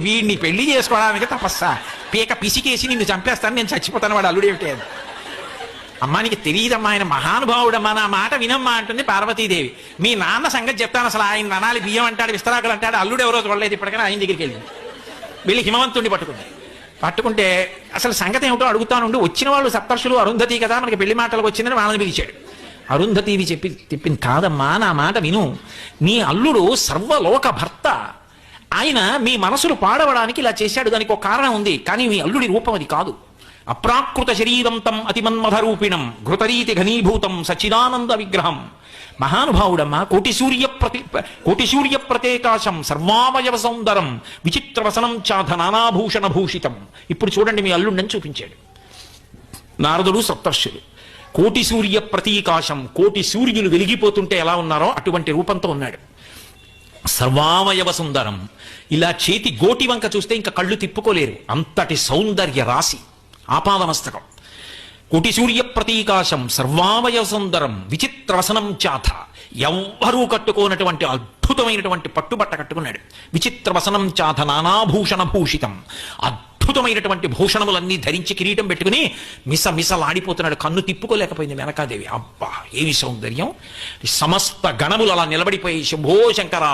వీడిని పెళ్లి చేసుకోవడానికి తపస్సా, పీక పిసికేసి నిన్ను చంపేస్తాను, నేను చచ్చిపోతాను, వాడు అల్లుడేమిటి అని. అమ్మా నీకు తెలియదమ్మా, ఆయన మహానుభావుడమ్మా, నా మాట వినమ్మా అంటుంది పార్వతీదేవి. మీ నాన్న సంగతి చెప్తాను, అసలు ఆయన అనాలి బియ్యం అంటాడు, విస్తరాకులు అంటాడు, అల్లుడు ఎవరో చూడలేదు ఇప్పటికైనా. ఆయన దగ్గరికి వెళ్ళి హిమవంతుడిని పట్టుకుంటే అసలు సంగతి ఏమిటో అడుగుతానుండి, వచ్చిన వాళ్ళు సప్తర్షులు అరుంధతి కదా, మనకి పెళ్లి మాటలకు వచ్చిందని వాళ్ళని పిలిచాడు. అరుంధతివి చెప్పింది, కాదమ్మా నా మాట విను, నీ అల్లుడు సర్వలోక భర్త, ఆయన మీ మనసులు పాడవడానికి ఇలా చేశాడు, దానికి ఒక కారణం ఉంది, కానీ మీ అల్లుడి రూపం అది కాదు. అప్రాకృత శరీరంతం అతిమన్మథరూపిణం ఘృతరీతి ఘనీభూతం సచ్చిదానంద విగ్రహం. మహానుభావుడమ్మా, కోటి సూర్య ప్రతేకాశం సర్వావయవ సౌందరం విచిత్రవసనం చాధ నానాభూషణ భూషితం. ఇప్పుడు చూడండి మీ అల్లుండని చూపించాడు. నారదుడు సప్తర్షులు, కోటి సూర్య ప్రతీకాశం, కోటి సూర్యులు వెలిగిపోతుంటే ఎలా ఉన్నారో అటువంటి రూపంతో ఉన్నాడు. సర్వావయవ సుందరం, ఇలా చేతి గోటి వంక చూస్తే ఇంకా కళ్ళు తిప్పుకోలేరు, అంతటి సౌందర్య రాశి. ఆపాదమస్తకం. కోటి సూర్య ప్రతీకాశం సర్వావయవ సుందరం విచిత్రవసనం చాథ, ఎవ్వరూ కట్టుకోనటువంటి అద్భుతమైనటువంటి పట్టుబట్ట కట్టుకున్నాడు. విచిత్రవసనం చాథ నానాభూషణ భూషితం, అద్భుతమైనటువంటి భూషణములన్నీ ధరించి కిరీటం పెట్టుకుని మిసమిసలాడిపోతున్నాడు. కన్ను తిప్పుకోలేకపోయింది మేనకాదేవి. అబ్బా ఏమి సౌందర్యం! సమస్త గణములు అలా నిలబడిపోయి శంభో శంకర